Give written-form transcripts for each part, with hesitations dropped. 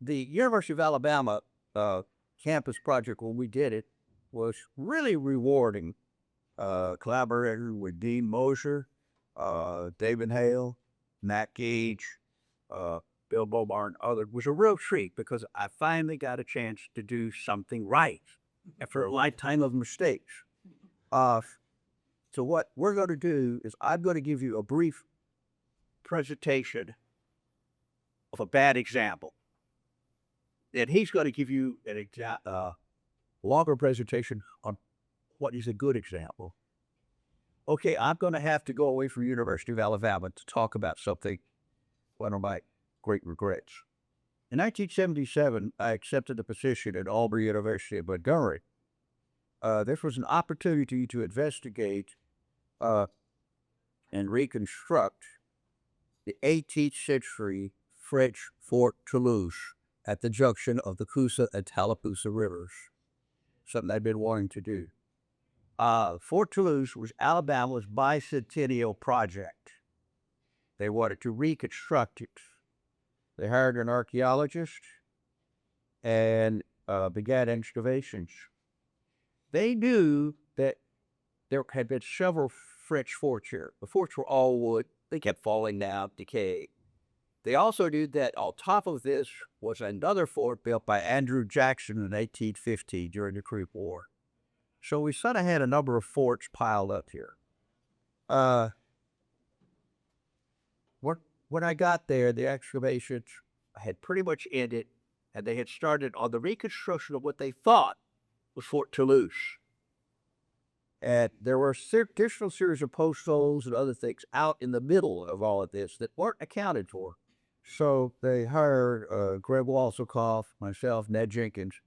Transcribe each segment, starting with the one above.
The University of Alabama campus project, when we did it, was really rewarding. Collaborated with Dean Mosher, David Hale, Matt Gage, Bill Bobar, and others. It was a real treat because I finally got a chance to do something right after a lifetime of mistakes. Uh, so what we're going to do is I'm going to give you a brief presentation of a bad example. And he's going to give you an longer presentation on what is a good example. Okay, I'm going to have to go away from University of Alabama to talk about something, one of my great regrets. In 1977, I accepted a position at Auburn University in Montgomery. This was an opportunity to investigate and reconstruct the 18th century French Fort Toulouse at the junction of the Coosa and Tallapoosa rivers, something I'd been wanting to do. Fort Toulouse was Alabama's bicentennial project. They wanted to reconstruct it. They hired an archaeologist and began excavations. They knew that there had been several French forts here. The forts were all wood. They kept falling down, decaying. They also knew that on top of this was another fort built by Andrew Jackson in 1850 during the Creek War. So we sort of had a number of forts piled up here. When I got there, the excavations had pretty much ended, and they had started on the reconstruction of what they thought was Fort Toulouse. And there were additional series of post holes and other things out in the middle of all of this that weren't accounted for. So they hired Greg Walsikoff, myself, Ned Jenkins.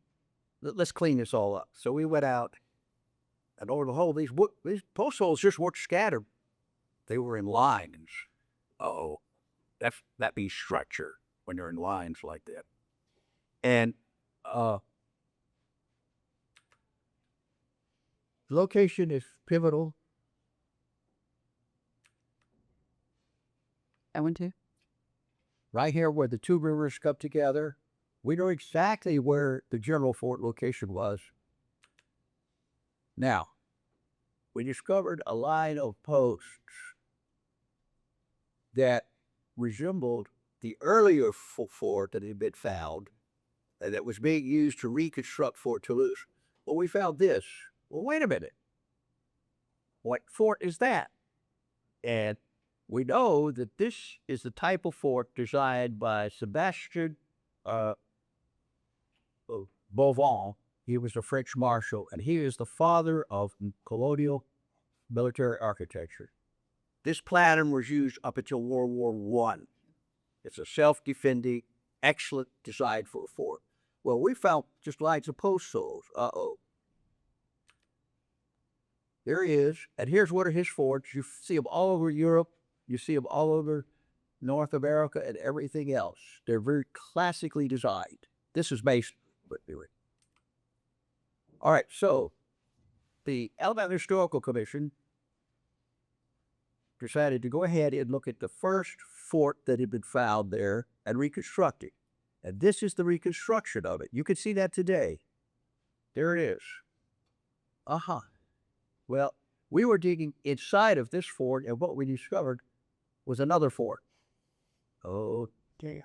Let's clean this all up. So we went out, and over the whole, these post holes just weren't scattered. They were in lines. Uh-oh. That means structure when they're in lines like that. And the location is pivotal. I want to. Right here where the two rivers come together. We know exactly where the general fort location was. Now, we discovered a line of posts that resembled the earlier fort that had been found and that was being used to reconstruct Fort Toulouse. Well, we found this. Well, wait a minute. What fort is that? And we know that this is the type of fort designed by Sebastian Bovon. He was a French marshal, and he is the father of colonial military architecture. This pattern was used up until World War I. It's a self-defending, excellent design for a fort. Well, we found just lines of post holes. Uh-oh. There he is, and here's one of his forts. You see them all over Europe. You see them all over North America and everything else. They're very classically designed. This is based, but anyway. All right, so the Alabama Historical Commission decided to go ahead and look at the first fort that had been found there and reconstruct it. And this is the reconstruction of it. You can see that today. There it is. Well, we were digging inside of this fort, and what we discovered was another fort. Oh, damn.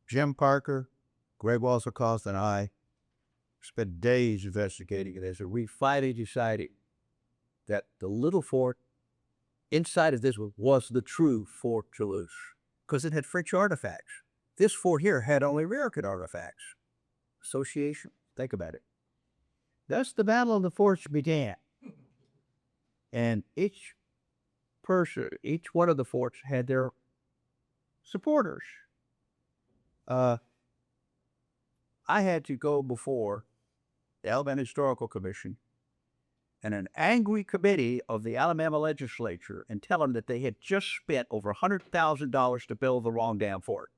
Jim Parker, Greg Walsikoff, and I spent days investigating this, and we finally decided that the little fort inside of this was the true Fort Toulouse, because it had French artifacts. This fort here had only American artifacts. Association, think about it. Thus, the Battle of the Forts began. And each one of the forts had their supporters. I had to go before the Alabama Historical Commission and an angry committee of the Alabama legislature and tell them that they had just spent over $100,000 to build the wrong damn fort.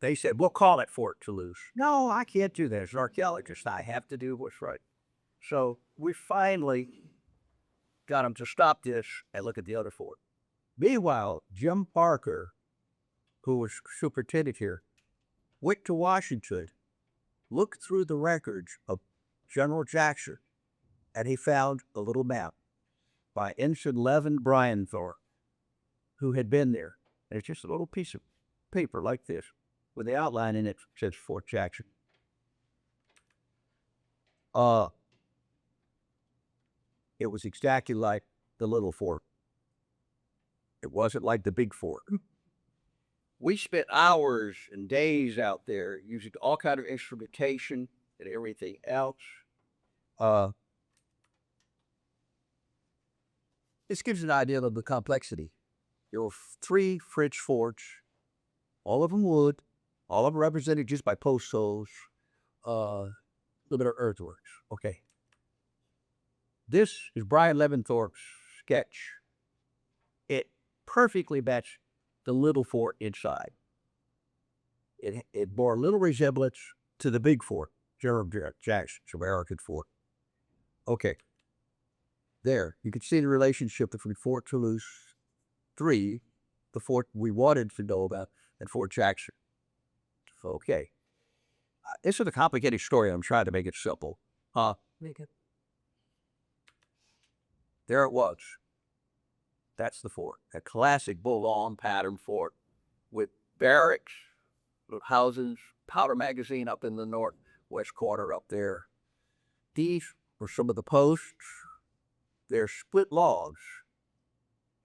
They said, we'll call it Fort Toulouse. No, I can't do that. As an archaeologist, I have to do what's right. So we finally got them to stop this and look at the other fort. Meanwhile, Jim Parker, who was superintendent here, went to Washington, looked through the records of General Jackson, and he found a little map by Ensign Levin Bryanthorpe, who had been there. And it's just a little piece of paper like this, with the outline in it says Fort Jackson. It was exactly like the little fort. It wasn't like the big fort. We spent hours and days out there using all kind of instrumentation and everything else. This gives an idea of the complexity. There were 3 French forts, all of them wood, all of them represented just by post holes, a little bit of earthworks. Okay. This is Brian Leventhorpe's sketch. It perfectly matched the little fort inside. It bore little resemblance to the big fort, General Jackson's American fort. Okay. There, you can see the relationship between Fort Toulouse 3, the fort we wanted to know about, and Fort Jackson. Okay. This is a complicated story. I'm trying to make it simple. There it was. That's the fort. A classic Boulogne pattern fort with barracks, houses, powder magazine up in the northwest corner up there. These were some of the posts. They're split logs.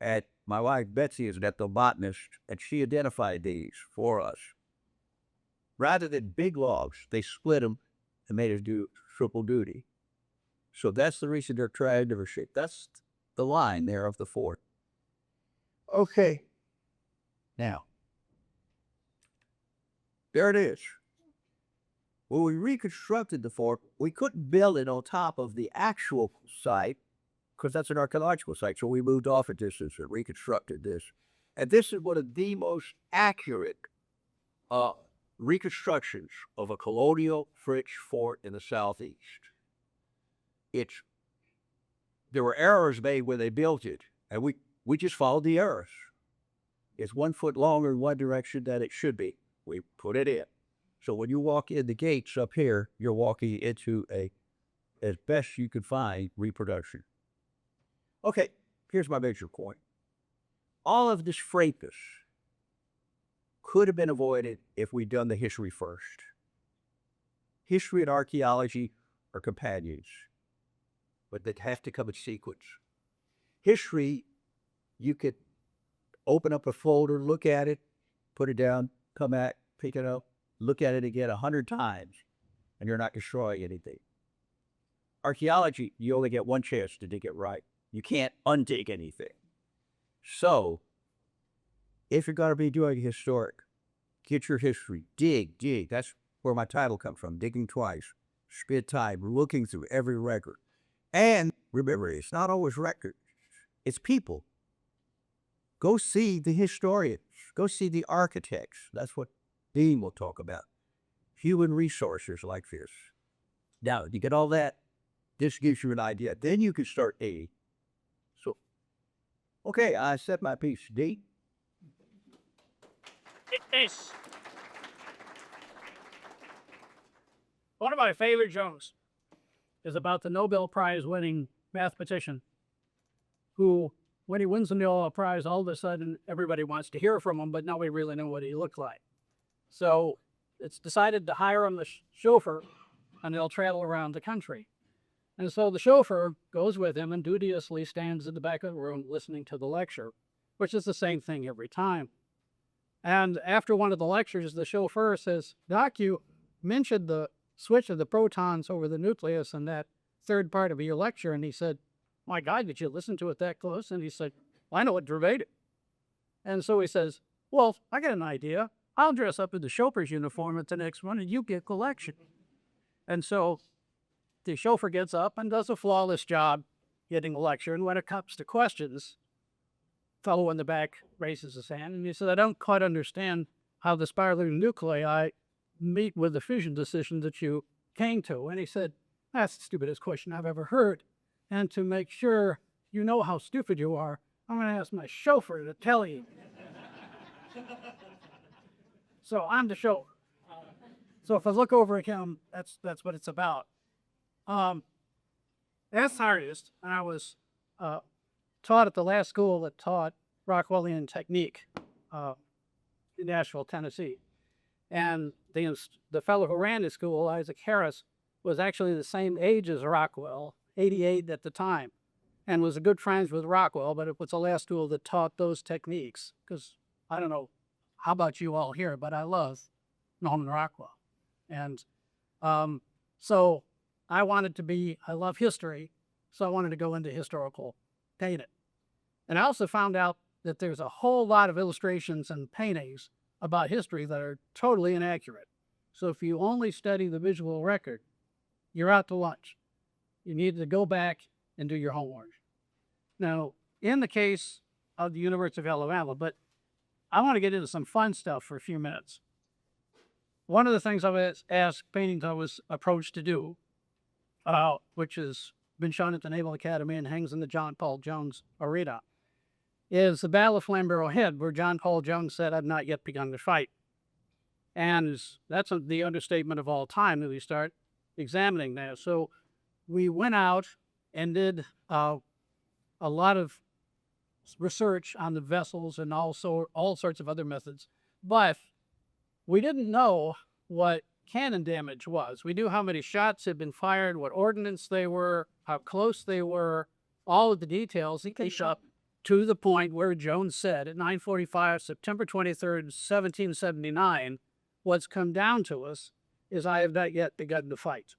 And my wife Betsy is an ethnobotanist, and she identified these for us. Rather than big logs, they split them and made us do triple duty. So that's the reason they're triangular shaped. That's the line there of the fort. Okay. Now, there it is. When we reconstructed the fort, we couldn't build it on top of the actual site because that's an archaeological site. So we moved off a distance and reconstructed this. And this is one of the most accurate reconstructions of a colonial French fort in the southeast. There were errors made when they built it, and we just followed the errors. It's 1 foot longer in one direction than it should be. We put it in. So when you walk in the gates up here, you're walking into as best you can find, reproduction. Okay, here's my major point. All of this fracas could have been avoided if we'd done the history first. History and archaeology are companions, but they have to come in sequence. History, you could open up a folder, look at it, put it down, come back, pick it up, look at it again 100 times, and you're not destroying anything. Archaeology, you only get one chance to dig it right. You can't undig anything. So, if you're going to be doing historic, get your history, dig. That's where my title comes from, digging twice. Spend time looking through every record. And remember, it's not always records, it's people. Go see the historians. Go see the architects. That's what Dean will talk about. Human resources like this. Now, you get all that, this gives you an idea. Then you can start digging. So, okay, I said my piece. Dean? It's one of my favorite jokes is about the Nobel Prize winning mathematician who, when he wins the Nobel Prize, all of a sudden everybody wants to hear from him, but nobody really knows what he looked like. So it's decided to hire him the chauffeur, and they'll travel around the country. And so the chauffeur goes with him and duteously stands in the back of the room listening to the lecture, which is the same thing every time. And after one of the lectures, the chauffeur says, "Doc, you mentioned the switch of the protons over the nucleus in that third part of your lecture." And he said, "My God, did you listen to it that close?" And he said, "I know it verbatim." And so he says, "Well, I got an idea. I'll dress up in the chauffeur's uniform at the next one and you get collection." And so the chauffeur gets up and does a flawless job getting a lecture. And when it comes to questions, fellow in the back raises his hand and he said, "I don't quite understand how the spiral nuclei meet with the fission decision that you came to." And he said, "That's the stupidest question I've ever heard. And to make sure you know how stupid you are, I'm going to ask my chauffeur to tell you. So I'm the chauffeur. So if I look over at him, that's what it's about. As an artist, I was taught at the last school that taught Rockwellian technique in Nashville, Tennessee. And the fellow who ran the school, Isaac Harris, was actually the same age as Rockwell, 88 at the time, and was a good friends with Rockwell, but it was the last school that taught those techniques. Because I don't know how about you all here, but I love Norman Rockwell. And so I love history, so I wanted to go into historical painting. And I also found out that there's a whole lot of illustrations and paintings about history that are totally inaccurate. So if you only study the visual record, you're out to lunch. You need to go back and do your homework. Now, in the case of the University of Alabama, but I want to get into some fun stuff for a few minutes. One of the things I was asked paintings I was approached to do, which has been shown at the Naval Academy and hangs in the John Paul Jones Arena, is the Battle of Flamborough Head, where John Paul Jones said, "I've not yet begun to fight." And that's the understatement of all time that we start examining that. So we went out and did a lot of research on the vessels and also all sorts of other methods. But we didn't know what cannon damage was. We knew how many shots had been fired, what ordnance they were, how close they were, all of the details. He came up to the point where Jones said at 9:45, September 23rd, 1779, what's come down to us is I have not yet begun to fight.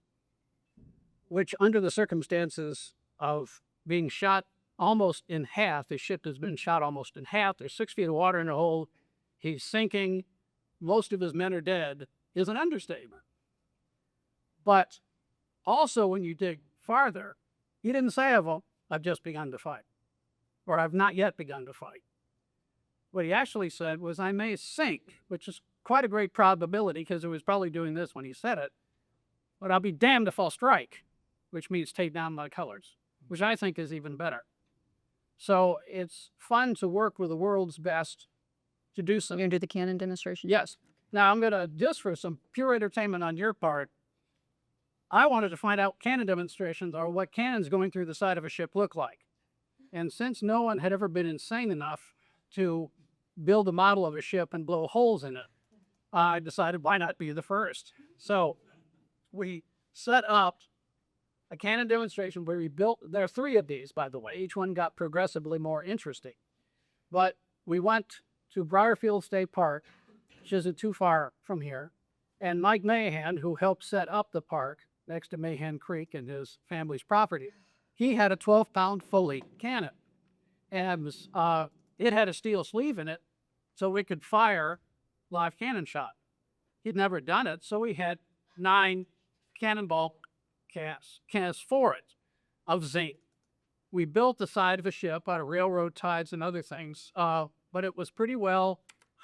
Which, under the circumstances of being shot almost in half, the ship has been shot almost in half, there's 6 feet of water in the hold, he's sinking, most of his men are dead, is an understatement. But also when you dig farther, he didn't say, I've just begun to fight, or I've not yet begun to fight. What he actually said was, I may sink, which is quite a great probability because he was probably doing this when he said it, but I'll be damned if I'll strike, which means take down my colors, which I think is even better. So it's fun to work with the world's best to do some. You're going to do the cannon demonstration? Yes. Now I'm going to, just for some pure entertainment on your part, I wanted to find out cannon demonstrations or what cannons going through the side of a ship look like. And since no one had ever been insane enough to build a model of a ship and blow holes in it, I decided why not be the first. So we set up a cannon demonstration where we built, there are 3 of these, by the way. Each one got progressively more interesting. But we went to Briarfield State Park, which isn't too far from here, and Mike Mahan, who helped set up the park next to Mahan Creek and his family's property, he had a 12-pound Foley cannon. And it had a steel sleeve in it, so we could fire live cannon shot. He'd never done it, so we had 9 cannonball casts for it of zinc. We built the side of a ship out of railroad ties and other things, but it was pretty well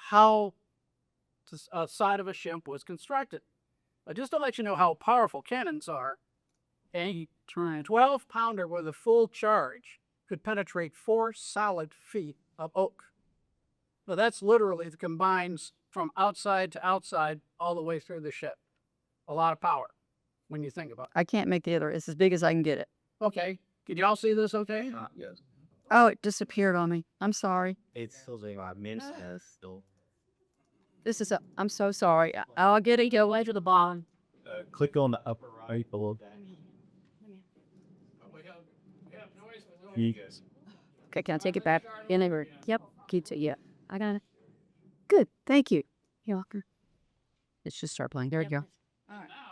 how the side of a ship was constructed. But just to let you know how powerful cannons are, a 12-pounder with a full charge could penetrate 4 solid feet of oak. So that's literally the combines from outside to outside all the way through the ship. A lot of power when you think about it. I can't make the other. It's as big as I can get it. Okay. Can you all see this okay? Yes. Oh, it disappeared on me. I'm sorry. It's still doing my minutes still. I'm so sorry. I'll get it. Go to the bottom. Click on the upper right below that. You guys. Okay, can I take it back? Yep. Keep it. Yeah. I got it. Good. Thank you. You're welcome. It should start playing. There you go.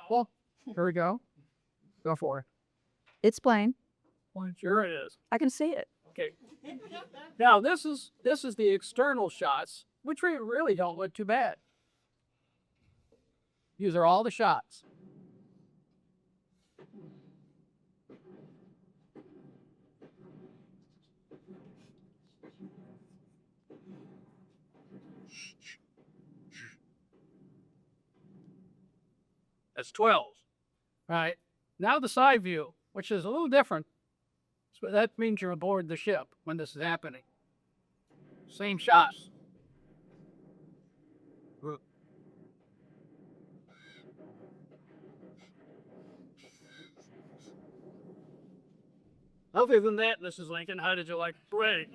Well, here we go. Go for it. It's playing. Sure it is. I can see it. Okay. Now this is the external shots, which really don't look too bad. These are all the shots. That's 12. Right. Now the side view, which is a little different. So that means you're aboard the ship when this is happening. Same shot. Other than that, Mrs. Lincoln, how did you like the parade?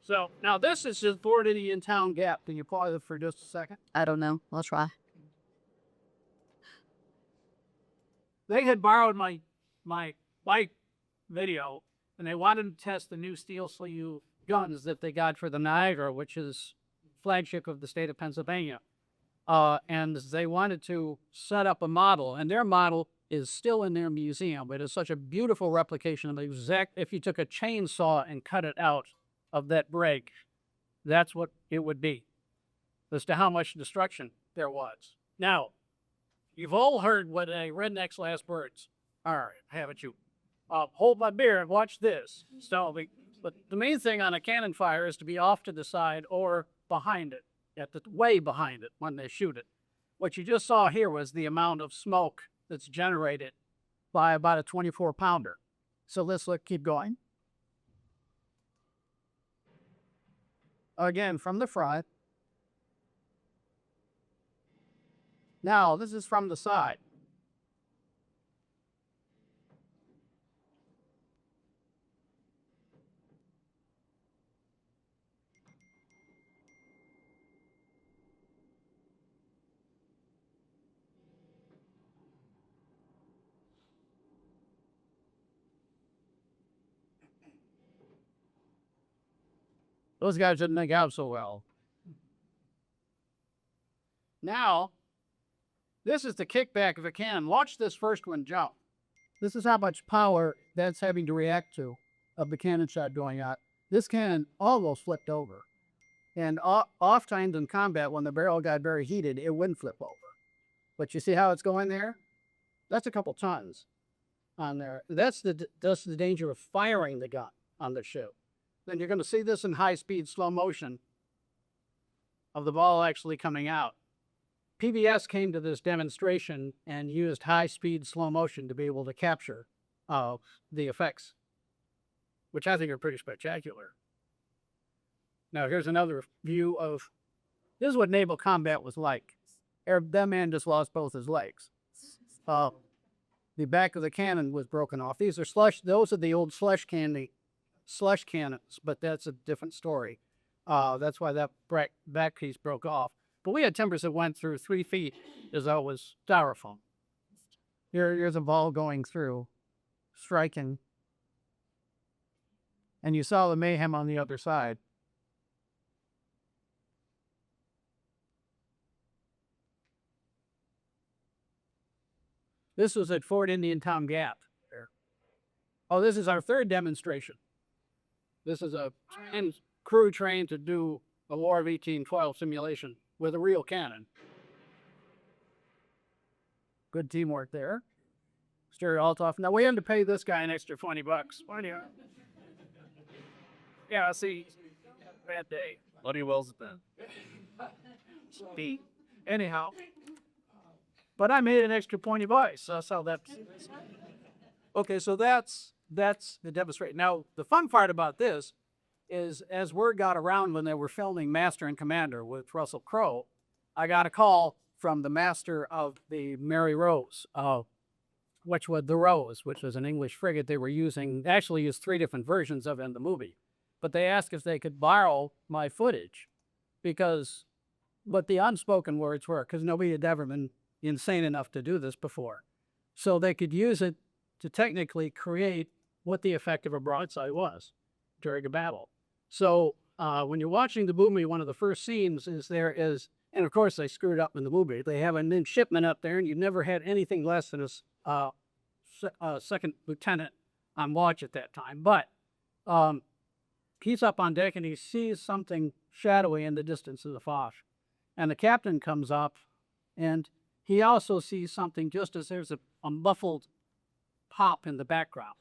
So now this is just Fort Indian Town Gap. Can you pause it for just a second? I don't know. I'll try. They had borrowed my bike video, and they wanted to test the new steel sleeve guns that they got for the Niagara, which is flagship of the state of Pennsylvania. And they wanted to set up a model, and their model is still in their museum. It is such a beautiful replication of the exact, if you took a chainsaw and cut it out of that break, that's what it would be, as to how much destruction there was. Now, you've all heard what a redneck's last words are, haven't you? Hold my beer and watch this. So, but the main thing on a cannon fire is to be off to the side or behind it, at the way behind it when they shoot it. What you just saw here was the amount of smoke that's generated by about a 24-pounder. So let's keep going. Again, from the front. Now, this is from the side. Those guys didn't make out so well. Now, this is the kickback of a cannon. Watch this first one jump. This is how much power that's having to react to of the cannon shot going out. This cannon almost flipped over. And oft times in combat, when the barrel got very heated, it wouldn't flip over. But you see how it's going there? That's a couple tons on there. That's the danger of firing the gun on the ship. Then you're going to see this in high-speed slow motion of the ball actually coming out. PBS came to this demonstration and used high-speed slow motion to be able to capture the effects, which I think are pretty spectacular. Now, here's another view of, this is what naval combat was like. That man just lost both his legs. The back of the cannon was broken off. These are those are the old slush cannons, but that's a different story. That's why that back piece broke off. But we had timbers that went through 3 feet, as though it was styrofoam. Here's a ball going through, striking. And you saw the mayhem on the other side. This was at Fort Indian Town Gap. Oh, this is our third demonstration. This is a crew trained to do a War of 1812 simulation with a real cannon. Good teamwork there. Stereo alt off. Now we had to pay this guy an extra $20. Why do you? Yeah, see, bad day. Bloody well's been. Anyhow. But I made an extra $20. So that's how that's. Okay, so that's the demonstration. Now, the fun part about this is, as word got around when they were filming Master and Commander with Russell Crowe, I got a call from the master of the Mary Rose, which was the Rose, which was an English frigate they were using, actually used 3 different versions of it in the movie. But they asked if they could borrow my footage, because what the unspoken words were, because nobody had ever been insane enough to do this before. So they could use it to technically create what the effect of a broadside was during a battle. So when you're watching the movie, one of the first scenes is and of course they screwed up in the movie, they have a midshipman up there, and you've never had anything less than a second lieutenant on watch at that time. But he's up on deck and he sees something shadowy in the distance of the fog. And the captain comes up and he also sees something just as there's a muffled pop in the background.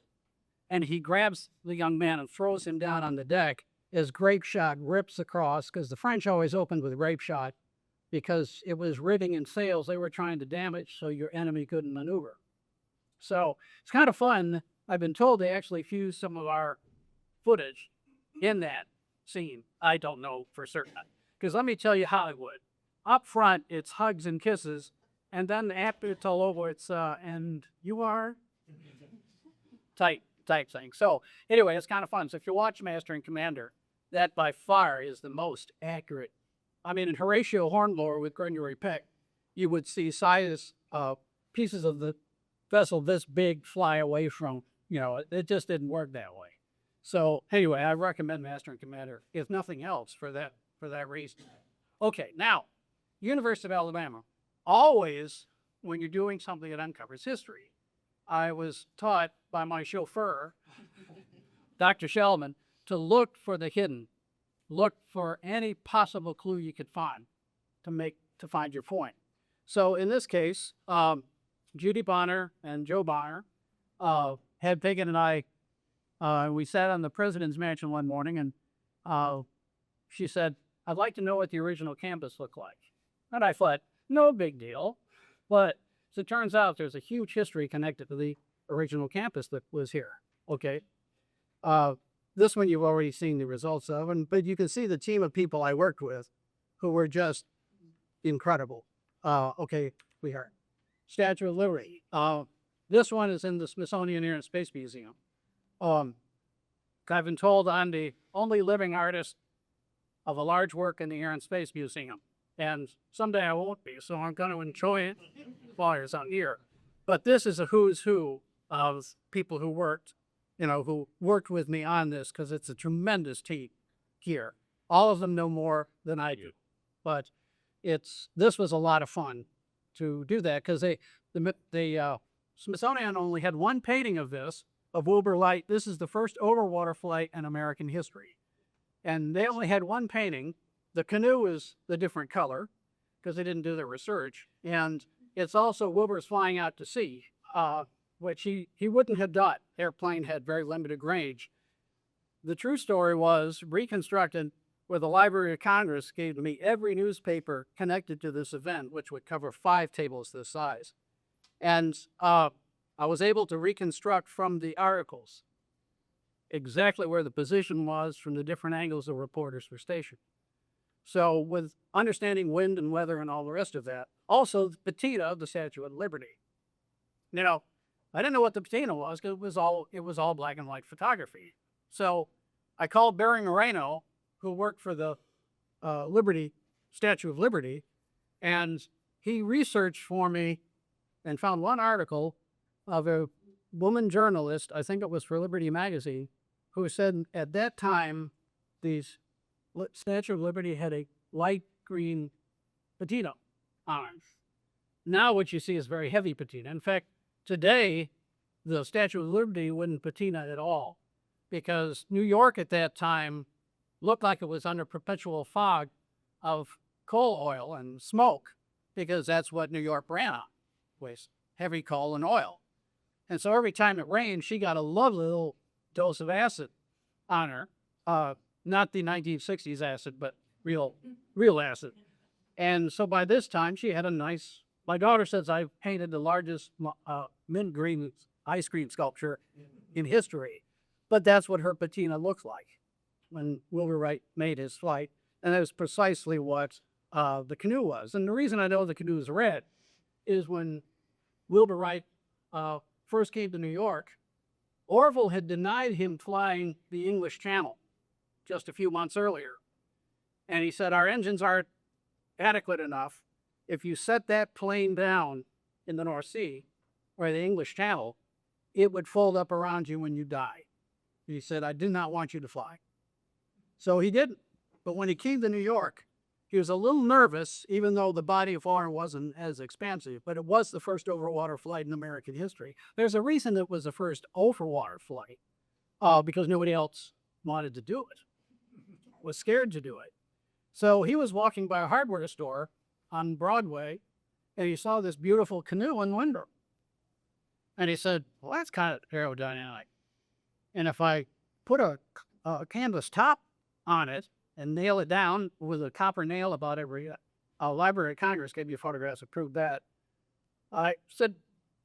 And he grabs the young man and throws him down on the deck as grape shot rips across, because the French always opened with grape shot because it was rigging and sails they were trying to damage so your enemy couldn't maneuver. So it's kind of fun. I've been told they actually fused some of our footage in that scene. I don't know for certain. Because let me tell you Hollywood. Up front, it's hugs and kisses. And then after it's all over, it's, and you are type thing. So anyway, it's kind of fun. So if you watch Master and Commander, that by far is the most accurate. I mean, in Horatio Hornblower with Gregory Peck, you would see size pieces of the vessel this big fly away from, it just didn't work that way. So anyway, I recommend Master and Commander, if nothing else, for that reason. Okay, now, University of Alabama. Always, when you're doing something that uncovers history, I was taught by my chauffeur, Dr. Sheldon, to look for the hidden, look for any possible clue you could find to find your point. So in this case, Judy Bonner and Joe Bonner had Pagan and I. We sat on the president's mansion one morning, and she said, "I'd like to know what the original campus looked like." And I thought, no big deal. But as it turns out, there's a huge history connected to the original campus that was here. Okay. This one you've already seen the results of, but you can see the team of people I worked with who were just incredible. Okay, we heard Statue of Liberty. This one is in the Smithsonian Air and Space Museum. I've been told I'm the only living artist of a large work in the Air and Space Museum. And someday I won't be, so I'm going to enjoy it while it's out here. But this is a who's who of people who worked with me on this, because it's a tremendous team here. All of them know more than I do. But this was a lot of fun to do that, because the Smithsonian only had one painting of this, of Wilbur Light. This is the first overwater flight in American history. And they only had one painting. The canoe is the different color because they didn't do their research. And it's also Wilbur's flying out to sea, which he wouldn't have done. Airplane had very limited range. The true story was reconstructed where the Library of Congress gave me every newspaper connected to this event, which would cover 5 tables this size. And I was able to reconstruct from the articles exactly where the position was from the different angles the reporters were stationed. So with understanding wind and weather and all the rest of that, also the patina, the Statue of Liberty. I didn't know what the patina was because it was all black and white photography. So I called Barry Moreno, who worked for the Statue of Liberty, and he researched for me and found one article of a woman journalist, I think it was for Liberty Magazine, who said at that time these Statue of Liberty had a light green patina on it. Now what you see is very heavy patina. In fact, today, the Statue of Liberty wouldn't patina at all because New York at that time looked like it was under perpetual fog of coal oil and smoke, because that's what New York ran on, was heavy coal and oil. And so every time it rained, she got a lovely little dose of acid on her. Not the 1960s acid, but real acid. And so by this time, she had a nice, my daughter says I painted the largest mint green ice cream sculpture in history. But that's what her patina looks like when Wilbur Wright made his flight. And that was precisely what the canoe was. And the reason I know the canoe is red is when Wilbur Wright first came to New York, Orville had denied him flying the English Channel just a few months earlier. And he said, our engines aren't adequate enough. If you set that plane down in the North Sea or the English Channel, it would fold up around you when you die. He said, I did not want you to fly. So he didn't. But when he came to New York, he was a little nervous, even though the body of water wasn't as expansive, but it was the first overwater flight in American history. There's a reason it was the first overwater flight, because nobody else wanted to do it, was scared to do it. So he was walking by a hardware store on Broadway, and he saw this beautiful canoe in the window. And he said, well, that's kind of aerodynamic. And if I put a canvas top on it and nail it down with a copper nail about every, Library of Congress gave me photographs to prove that. I said,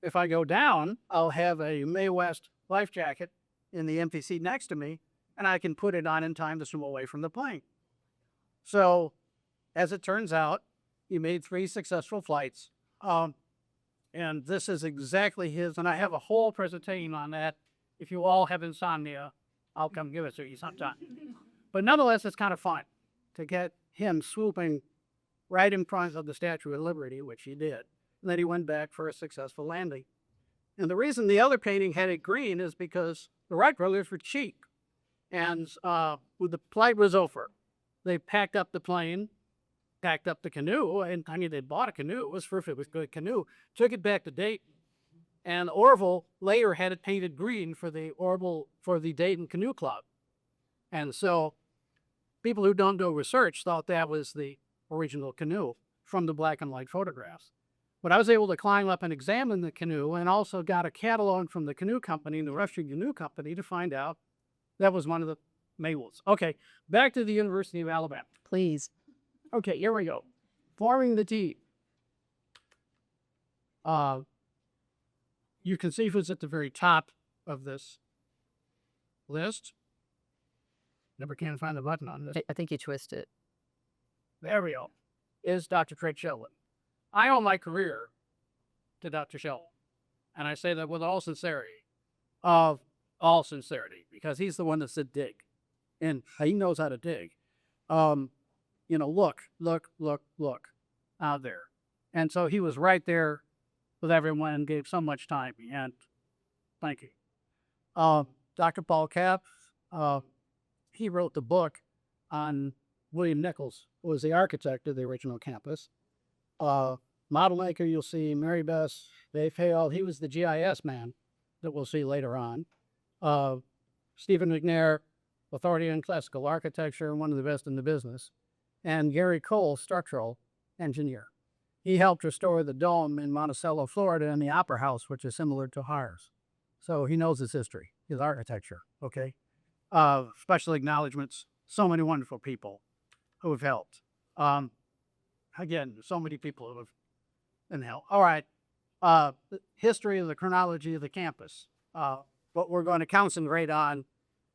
if I go down, I'll have a Mae West life jacket in the empty seat next to me, and I can put it on in time to swim away from the plane. So, as it turns out, he made 3 successful flights. And this is exactly his, and I have a whole presentation on that. If you all have insomnia, I'll come give it to you sometime. But nonetheless, it's kind of fun to get him swooping right in front of the Statue of Liberty, which he did. And then he went back for a successful landing. And the reason the other painting had it green is because the Wright brothers were cheap. And when the flight was over, they packed up the plane, packed up the canoe, and I mean, they bought a canoe. It was for if it was a good canoe. Took it back to Dayton, and Orville later had it painted green for the Dayton Canoe Club. And so, people who don't do research thought that was the original canoe from the black and white photographs. But I was able to climb up and examine the canoe, and also got a catalog from the canoe company, the Russian Canoe Company, to find out that was one of the Maywoods. Okay, back to the University of Alabama. Please. Okay, here we go. Forming the team. You can see who's at the very top of this list. Never can find the button on this. I think you twist it. There we go. Is Dr. Craig Sheldon. I owe my career to Dr. Sheldon. And I say that with all sincerity. Because he's the one that said dig. And he knows how to dig. Look out there. And so he was right there with everyone and gave so much time. And thank you. Dr. Paul Capps, he wrote the book on William Nichols, who was the architect of the original campus. Model maker, you'll see Mary Beth, Dave Hale, he was the GIS man that we'll see later on. Stephen McNair, authority in classical architecture, one of the best in the business. And Gary Cole, structural engineer. He helped restore the dome in Monticello, Florida, and the Opera House, which is similar to ours. So he knows his history, his architecture, okay? Special acknowledgments, so many wonderful people who have helped. Again, so many people who have been helped. All right, the history of the chronology of the campus. What we're going to concentrate on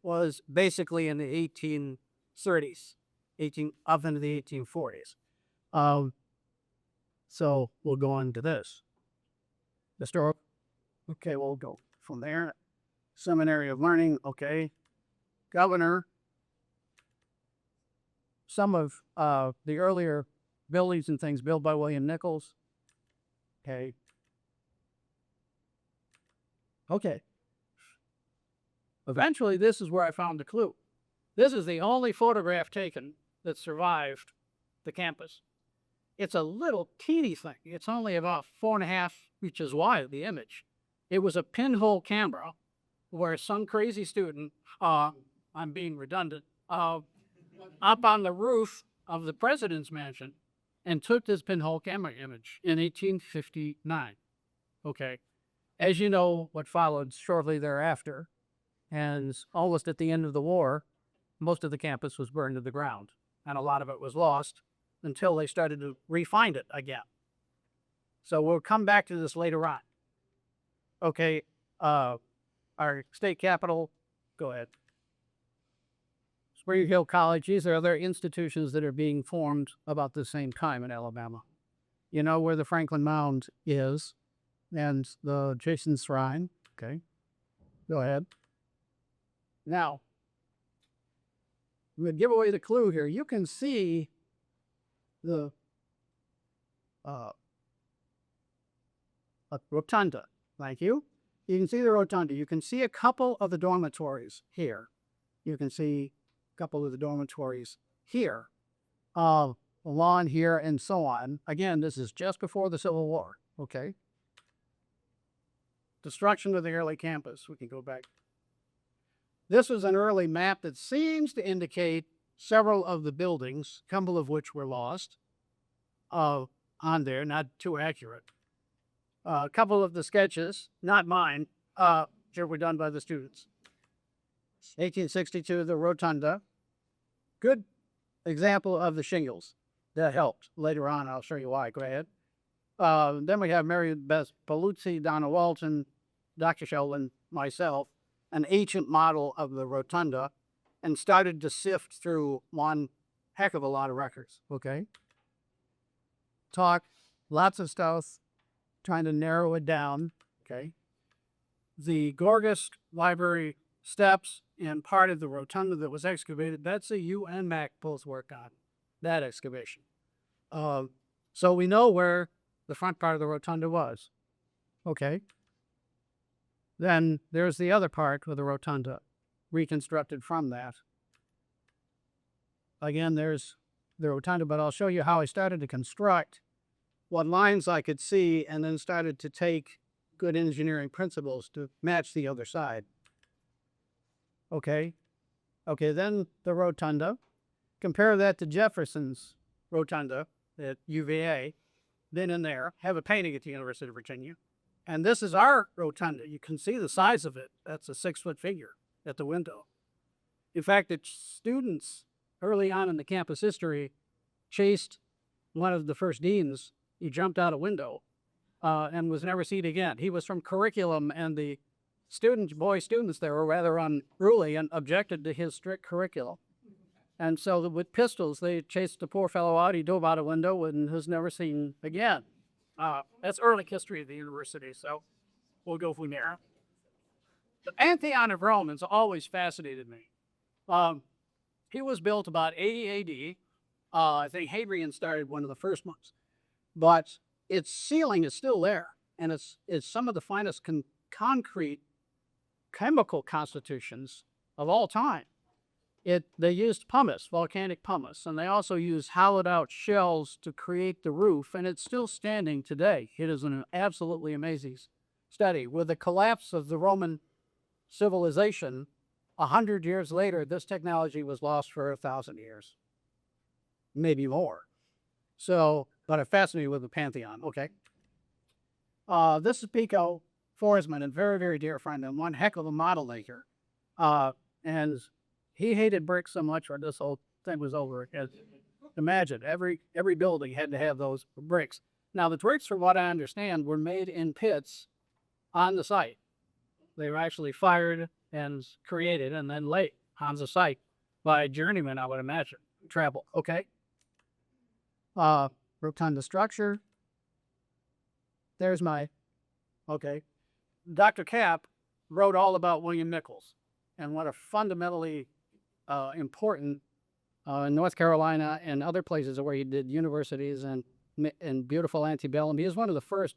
was basically in the 1830s, up into the 1840s. So we'll go on to this. Historical. Okay, we'll go from there. Seminary of Learning, okay. Governor. Some of the earlier buildings and things built by William Nichols. Okay. Okay. Eventually, this is where I found the clue. This is the only photograph taken that survived the campus. It's a little teeny thing. It's only about 4.5 inches wide, the image. It was a pinhole camera where some crazy student, I'm being redundant, up on the roof of the president's mansion and took this pinhole camera image in 1859. Okay. As you know, what followed shortly thereafter, and almost at the end of the war, most of the campus was burned to the ground, and a lot of it was lost until they started to re-find it again. So we'll come back to this later on. Okay, our state capital, go ahead. Spring Hill College, these are other institutions that are being formed about the same time in Alabama. You know where the Franklin Mound is and the Jason Shrine, okay? Go ahead. Now, I'm going to give away the clue here. You can see the rotunda. Thank you. You can see the rotunda. You can see a couple of the dormitories here. You can see a couple of the dormitories here, the lawn here, and so on. Again, this is just before the Civil War, okay? Destruction of the early campus. We can go back. This was an early map that seems to indicate several of the buildings, a couple of which were lost on there, not too accurate. A couple of the sketches, not mine, were done by the students. 1862, the rotunda. Good example of the shingles. That helped. Later on, I'll show you why. Go ahead. Then we have Mary Beth Paluzzi, Donna Walton, Dr. Sheldon, myself, an ancient model of the rotunda. and started to sift through one heck of a lot of records. Okay. Talk, lots of stuff, trying to narrow it down. Okay. The Gorgas Library steps and part of the rotunda that was excavated, that's a UN Mac both work on that excavation. So we know where the front part of the rotunda was. Okay. Then there's the other part of the rotunda, reconstructed from that. Again, there's the rotunda, but I'll show you how I started to construct what lines I could see and then started to take good engineering principles to match the other side. Okay. Okay, then the rotunda. Compare that to Jefferson's rotunda at UVA. Then and there, have a painting at the University of Virginia. And this is our rotunda. You can see the size of it. That's a 6-foot figure at the window. In fact, the students early on in the campus history chased one of the first deans. He jumped out a window and was never seen again. He was from curriculum, and the boy students there were rather unruly and objected to his strict curriculum. And so with pistols, they chased the poor fellow out. He dove out a window and was never seen again. That's early history of the university, so we'll go from there. The Pantheon of Rome has always fascinated me. He was built about 80 AD. I think Hadrian started one of the first ones. But its ceiling is still there, and it's some of the finest concrete chemical constitutions of all time. They used pumice, volcanic pumice, and they also used hollowed out shells to create the roof, and it's still standing today. It is an absolutely amazing study. With the collapse of the Roman civilization, 100 years later, this technology was lost for 1,000 years, maybe more. So, but I'm fascinated with the Pantheon. Okay. This is Pico Forsman, a very, very dear friend and one heck of a model maker. And he hated bricks so much when this whole thing was over. Imagine, every building had to have those bricks. Now, the bricks, from what I understand, were made in pits on the site. They were actually fired and created and then laid on the site by journeymen, I would imagine, travel. Okay. Rotunda structure. There's my, okay. Dr. Kapp wrote all about William Nichols and what a fundamentally important in North Carolina and other places where he did universities and beautiful antebellum. He is one of the first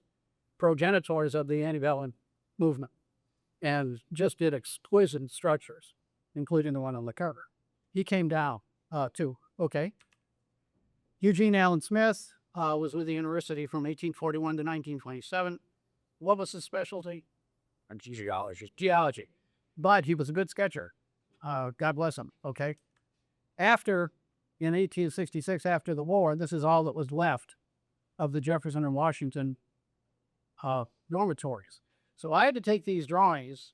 progenitors of the antebellum movement and just did exquisite structures, including the one on the cover. He came down too. Okay. Eugene Allen Smith was with the university from 1841 to 1927. What was his specialty? Geology. But he was a good sketcher. God bless him. Okay. In 1866, after the war, this is all that was left of the Jefferson and Washington dormitories. So I had to take these drawings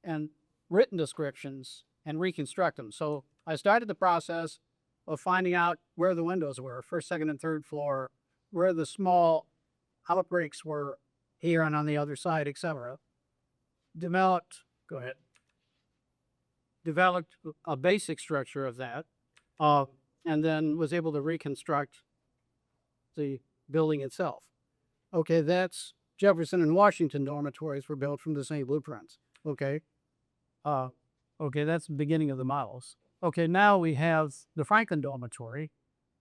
and written descriptions and reconstruct them. So I started the process of finding out where the windows were, first, second, and third floor, where the small outbreaks were here and on the other side, etc. Developed a basic structure of that, and then was able to reconstruct the building itself. Okay, that's Jefferson and Washington dormitories were built from the same blueprints. Okay. Okay, that's the beginning of the models. Okay, now we have the Franklin dormitory.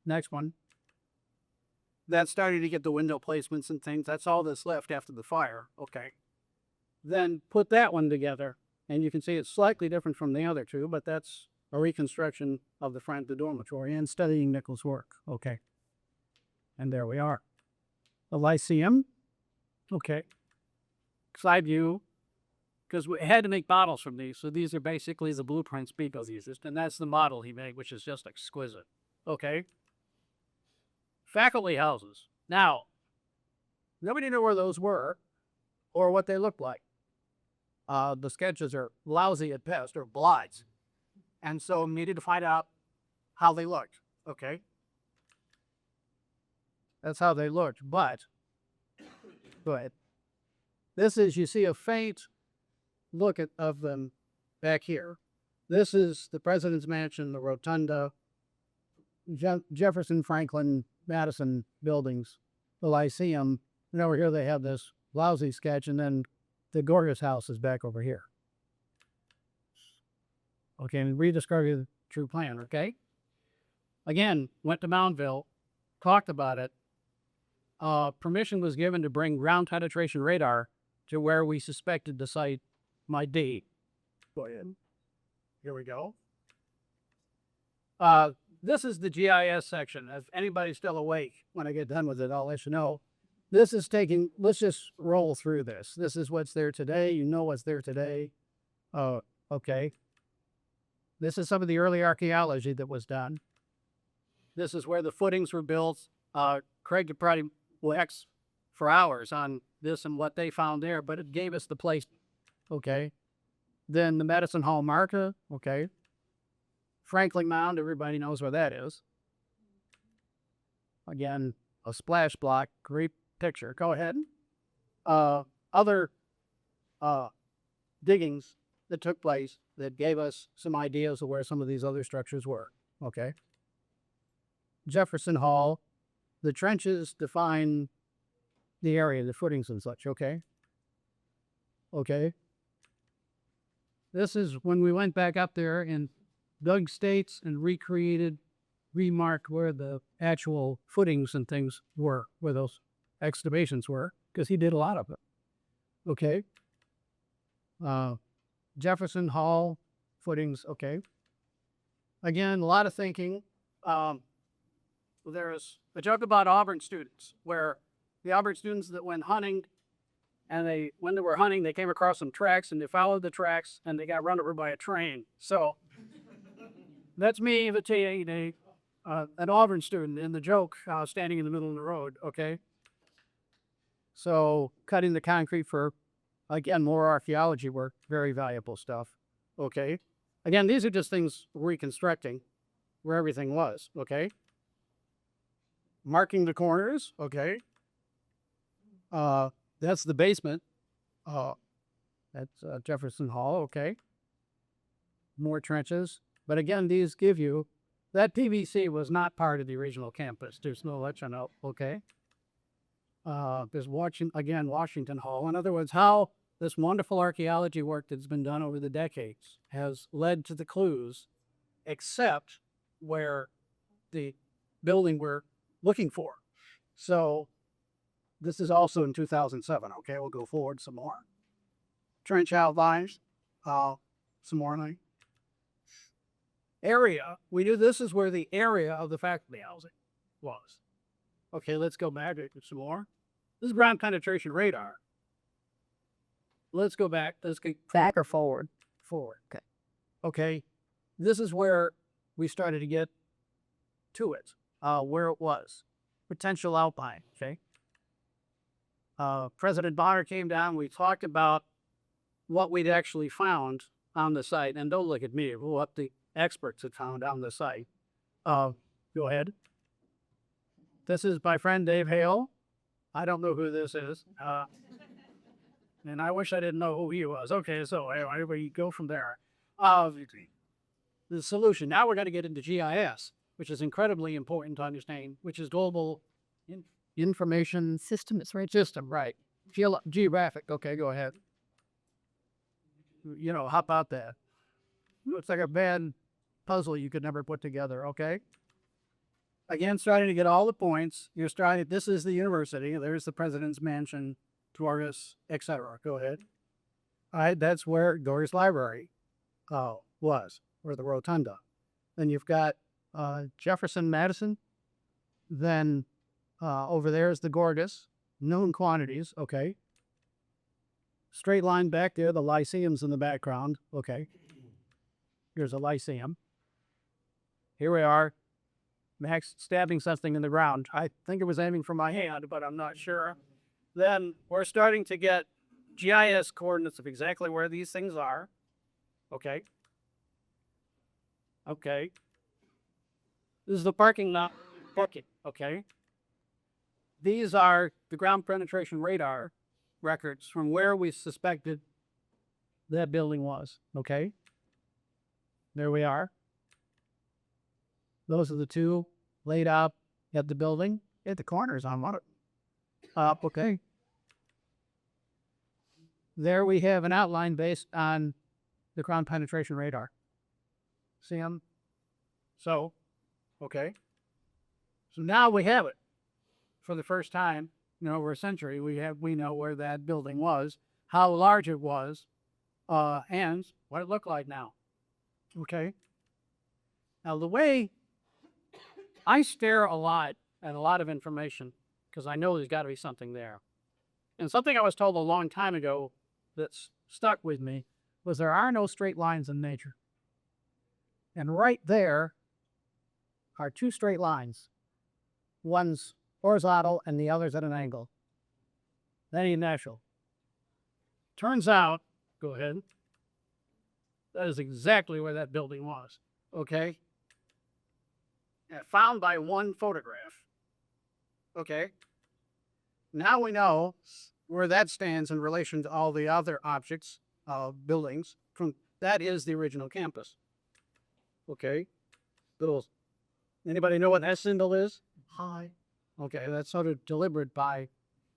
Next one. That's starting to get the window placements and things. That's all that's left after the fire. Okay. Then put that one together, and you can see it's slightly different from the other two, but that's a reconstruction of the Franklin dormitory and studying Nichols' work. Okay. And there we are. The Lyceum. Okay. Side view. Because we had to make models from these. So these are basically the blueprints Pico used. And that's the model he made, which is just exquisite. Okay. Faculty houses. Now, nobody knew where those were or what they looked like. The sketches are lousy at best, or blights. And so we needed to find out how they looked. Okay. That's how they looked. But, go ahead. This is, you see a faint look of them back here. This is the President's Mansion, the Rotunda, Jefferson, Franklin, Madison buildings, the Lyceum. And over here they have this lousy sketch, and then the Gorgas house is back over here. Okay, and rediscovery of the true plan, okay? Again, went to Moundville, talked about it. Permission was given to bring ground penetration radar to where we suspected the site might be. Go ahead. Here we go. This is the GIS section. If anybody's still awake when I get done with it, I'll let you know. This is taking, let's just roll through this. This is what's there today. You know what's there today. Okay. This is some of the early archaeology that was done. This is where the footings were built. Craig could probably wax for hours on this and what they found there, but it gave us the place. Okay. Then the Medicine Hall Marca. Okay. Franklin Mound, everybody knows where that is. Again, a splash block, great picture. Go ahead. Other diggings that took place that gave us some ideas of where some of these other structures were. Okay. Jefferson Hall, the trenches define the area, the footings and such. Okay. Okay. This is when we went back up there and dug states and recreated, remarked where the actual footings and things were, where those excavations were, because he did a lot of it. Okay. Jefferson Hall footings. Okay. Again, a lot of thinking. There's a joke about Auburn students, where the Auburn students that went hunting, and when they were hunting, they came across some tracks, and they followed the tracks, and they got run over by a train. So that's me imitating an Auburn student in the joke, standing in the middle of the road. Okay. So cutting the concrete for, again, more archaeology work, very valuable stuff. Okay. Again, these are just things reconstructing where everything was. Okay. Marking the corners. Okay. That's the basement. That's Jefferson Hall. Okay. More trenches. But again, these give you, that PVC was not part of the original campus. There's no let you know. Okay. There's Washington Hall. In other words, how this wonderful archaeology work that's been done over the decades has led to the clues, except where the building we're looking for. So this is also in 2007. Okay, we'll go forward some more. Trench outlines, some more. Area, we knew this is where the area of the faculty housing was. Okay, let's go back some more. This is ground penetration radar. Let's go back. Let's go Back or forward? forward. Okay. Okay, this is where we started to get to it, where it was. Potential outline, okay? President Bonner came down. We talked about what we'd actually found on the site. And don't look at me, what the experts had found on the site. Go ahead. This is my friend Dave Hale. I don't know who this is. And I wish I didn't know who he was. Okay, so anyway, we go from there. The solution. Now we're going to get into GIS, which is incredibly important to understand, which is global information System is right. system, right? Geographic. Okay, go ahead. You know, how about that? It's like a bad puzzle you could never put together. Okay. Again, starting to get all the points. You're starting. This is the university. There's the president's mansion, Gorgas, etc. Go ahead. All right, that's where Gorgas Library was, or the rotunda. Then you've got Jefferson, Madison. Then over there is the Gorgas, known quantities. Okay. Straight line back there, the Lyceum's in the background. Okay. Here's a Lyceum. Here we are. Max stabbing something in the ground. I think it was aiming for my hand, but I'm not sure. Then we're starting to get GIS coordinates of exactly where these things are. Okay. Okay. This is the parking lot. Parking. Okay. These are the ground penetration radar records from where we suspected that building was. Okay. there we are. Those are the two laid out at the building. At the corners on one. Up, okay. There we have an outline based on the ground penetration radar. See them? So, okay. So now we have it. For the first time in over a century, we know where that building was, how large it was, and what it looked like now. Okay. Now the way I stare a lot at a lot of information because I know there's got to be something there. And something I was told a long time ago that's stuck with me was there are no straight lines in nature. And right there are two straight lines. One's horizontal and the other's at an angle. That ain't natural. Turns out, go ahead, that is exactly where that building was. Okay? And found by one photograph. Okay? Now we know where that stands in relation to all the other objects, buildings. That is the original campus. Okay? Anybody know what that symbol is? Hi. Okay, that's sort of deliberate by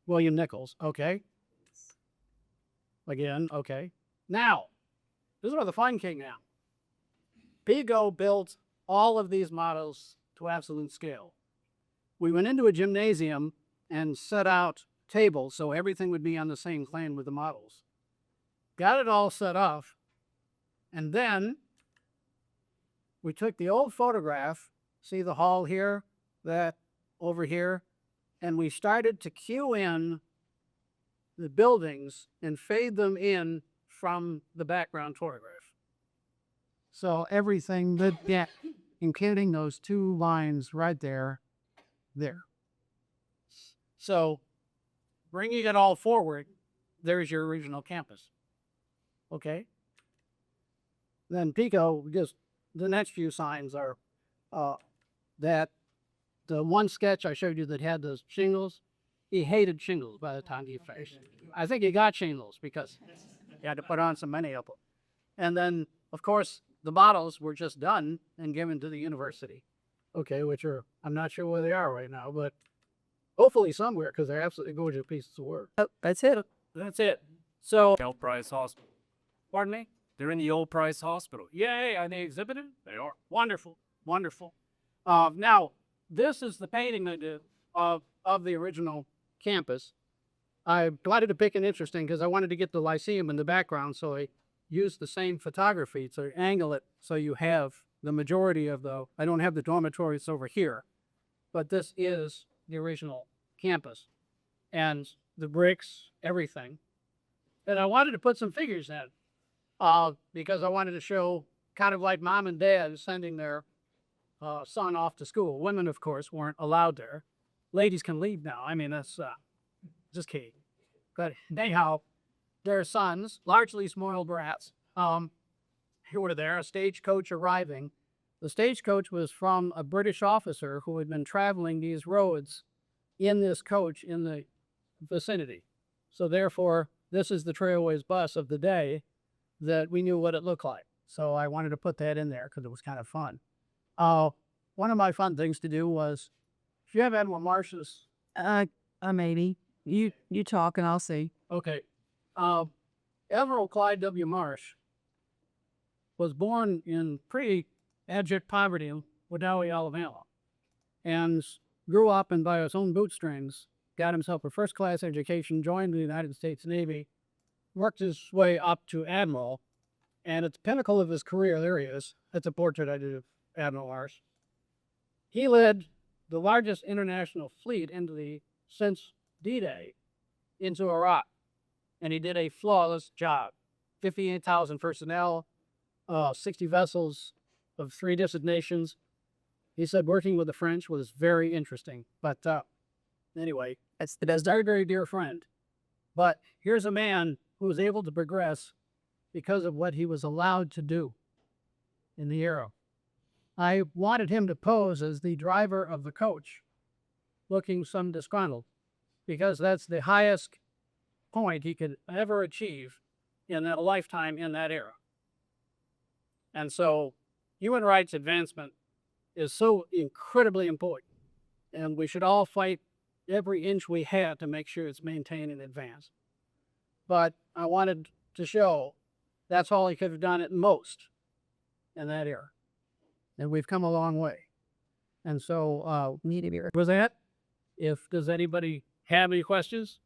William Nichols. Okay? Again, okay. Now, this is where the fun came now. Pico built all of these models to absolute scale. We went into a gymnasium and set out tables so everything would be on the same plane with the models. Got it all set up, and then we took the old photograph, see the hall here, that over here, and we started to cue in the buildings and fade them in from the background photograph. So everything that, yeah, including those two lines right there. So bringing it all forward, there's your original campus. Okay? Then Pico, just the next few signs are that the one sketch I showed you that had those shingles, he hated shingles by the time he finished. I think he got shingles because he had to put on so many of them. And then, of course, the models were just done and given to the university. Okay, which are, I'm not sure where they are right now, but hopefully somewhere because they're absolutely gorgeous pieces of work. Oh, that's it. That's it. So, Old Price Hospital. pardon me? They're in the Old Price Hospital. Yay, are they exhibited? They are. Wonderful, wonderful. Now, this is the painting I did of the original campus. I wanted to pick an interesting because I wanted to get the Lyceum in the background, so I used the same photography to angle it so you have the majority of I don't have the dormitories over here, but this is the original campus. And the bricks, everything. And I wanted to put some figures in because I wanted to show kind of like mom and dad sending their son off to school. Women, of course, weren't allowed there. Ladies can leave now. I mean, that's just kidding. But anyhow, their sons, largely spoiled brats, who were there, a stagecoach arriving. The stagecoach was from a British officer who had been traveling these roads in this coach in the vicinity. So therefore, this is the Trailways bus of the day that we knew what it looked like. So I wanted to put that in there because it was kind of fun. One of my fun things to do was, if you have Admiral Marsh's... Maybe. You talk and I'll see. Okay. Admiral Clyde W. Marsh was born in pretty abject poverty in Wedowee, Alabama, and grew up and by his own bootstrings, got himself a first-class education, joined the United States Navy, worked his way up to Admiral, and at the pinnacle of his career, there he is. That's a portrait I did of Admiral Marsh. He led the largest international fleet since D-Day into Iraq, and he did a flawless job. 58,000 personnel, 60 vessels of 3 different nations. He said working with the French was very interesting. But anyway, that's a very, very dear friend. But here's a man who was able to progress because of what he was allowed to do in the era. I wanted him to pose as the driver of the coach, looking some disgruntled, because that's the highest point he could ever achieve in a lifetime in that era. And so human rights advancement is so incredibly important, and we should all fight every inch we have to make sure it's maintained and advanced. But I wanted to show that's all he could have done at most in that era. And we've come a long way. And so, Need to be. with that, does anybody have any questions?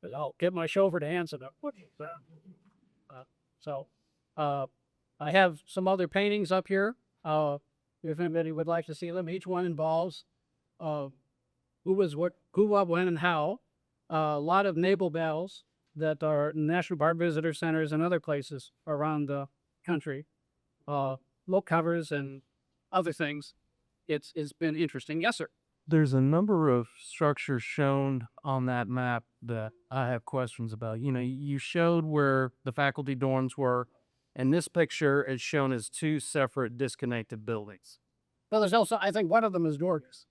'Cause I'll get my chauffeur to answer them. I have some other paintings up here. If anybody would like to see them, each one involves who was what, who, what, when, and how. A lot of naval battles that are National Park Visitor Centers and other places around the country. Book covers and other things. It's been interesting. Yes, sir. There's a number of structures shown on that map that I have questions about. You know, you showed where the faculty dorms were, and this picture is shown as two separate disconnected buildings. Well, there's also, I think one of them is gorgeous.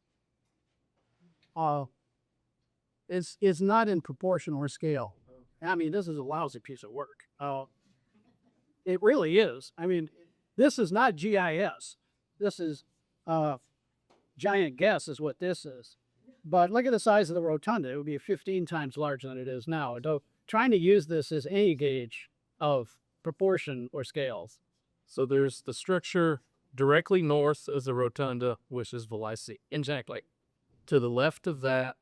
It's not in proportion or scale. I mean, this is a lousy piece of work. It really is. I mean, this is not GIS. This is giant guess is what this is. But look at the size of the rotunda. It would be 15 times larger than it is now. Trying to use this as any gauge of proportion or scales. So there's the structure directly north of the rotunda, which is the Lyceum. Exactly. To the left of that,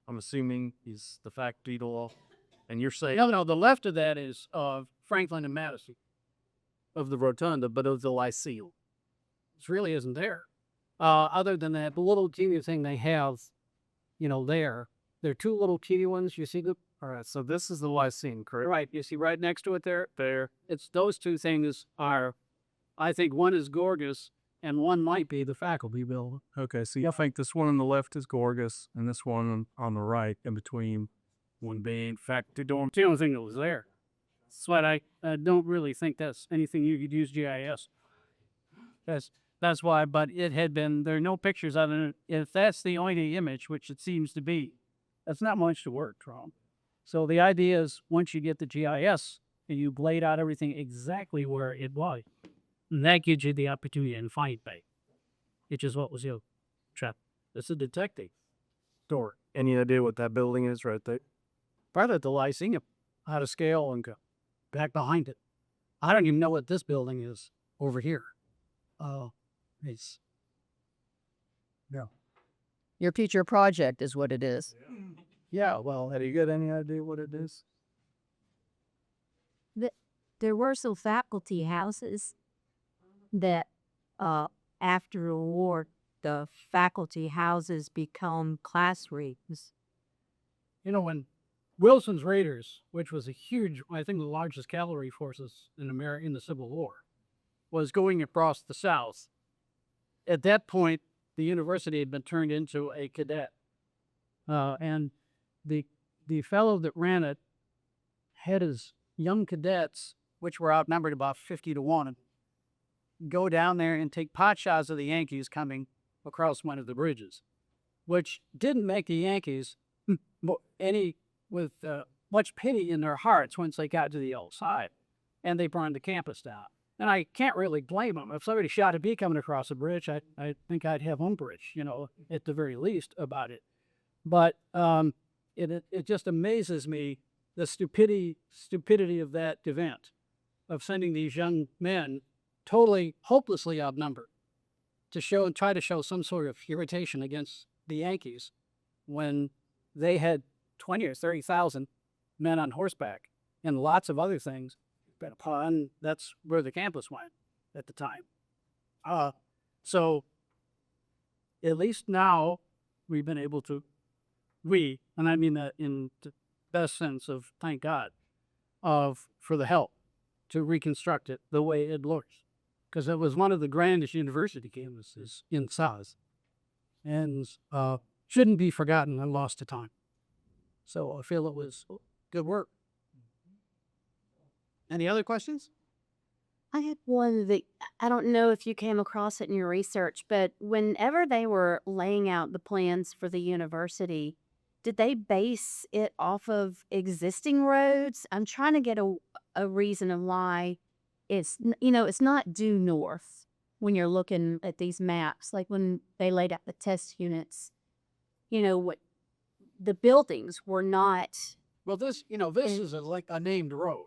I'm assuming, is the faculty dorm. And you're saying No, the left of that is Franklin and Madison. of the rotunda, but of the Lyceum. It really isn't there. Other than that, the little teeny thing they have, there. There are two little teeny ones. You see them? All right, so this is the Lyceum, correct? Right. You see right next to it there? There. It's those two things are, I think one is Gorgas and one might be the faculty building. Okay, so you think this one on the left is Gorgas, and this one on the right, in between, one being faculty dorm. It's the only thing that was there. That's why I don't really think that's anything you could use GIS. That's why, but it had been, there are no pictures of it. If that's the only image, which it seems to be, that's not much to work from. So the idea is once you get the GIS and you laid out everything exactly where it was, and that gives you the opportunity to find it, which is what was your trap. It's a detective story. Any idea what that building is right there? Part of the Lyceum, out of scale and go back behind it. I don't even know what this building is over here. It's Your future project is what it is. yeah. Well, Have you got any idea what it is? There were some faculty houses that after the war, the faculty houses become classrooms. when Wilson's Raiders, which was a huge, I think the largest cavalry forces in America in the Civil War, was going across the South. At that point, the university had been turned into a cadet, and the fellow that ran it had his young cadets, which were outnumbered about 50 to 1, go down there and take pot shots of the Yankees coming across one of the bridges, which didn't make the Yankees any with much pity in their hearts once they got to the old side, and they burned the campus down. And I can't really blame them. If somebody shot at me coming across a bridge, I think I'd have umbrage, at the very least about it. But it just amazes me the stupidity of that event, of sending these young men totally hopelessly outnumbered to try to show some sort of irritation against the Yankees when they had 20 or 30,000 men on horseback and lots of other things. Upon that's where the campus went at the time. So at least now we've been able to, and I mean that in the best sense of thank God, for the help to reconstruct it the way it looks, because it was one of the grandest university campuses in South, and shouldn't be forgotten and lost to time. So I feel it was good work. Any other questions? I had one that I don't know if you came across it in your research, but whenever they were laying out the plans for the university, did they base it off of existing roads? I'm trying to get a reason of why it's not due north when you're looking at these maps. Like when they laid out the test units, what the buildings were not. Well, this is like a named road.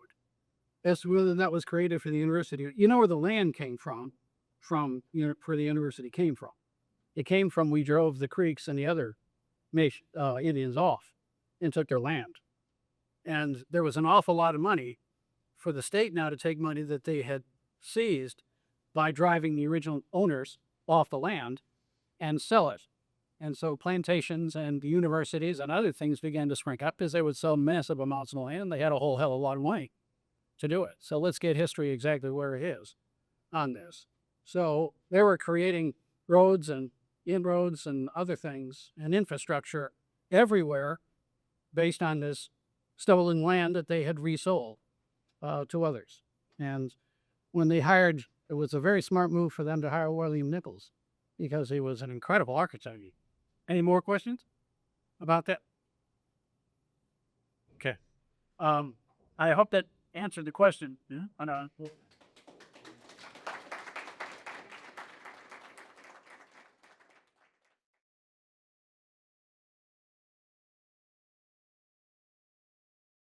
That's whether that was created for the university. You know where the land came from where the university came from. It came from we drove the Creeks and the other Indians off and took their land. And there was an awful lot of money for the state now to take money that they had seized by driving the original owners off the land and sell it. And so plantations and the universities and other things began to spring up because they would sell massive amounts of land. They had a whole hell of a lot of money to do it. So let's get history exactly where it is on this. So they were creating roads and inroads and other things and infrastructure everywhere based on this stolen land that they had resold to others. And when they hired, it was a very smart move for them to hire William Nichols because he was an incredible architect. Any more questions about that? Okay. I hope that answered the question. Yeah.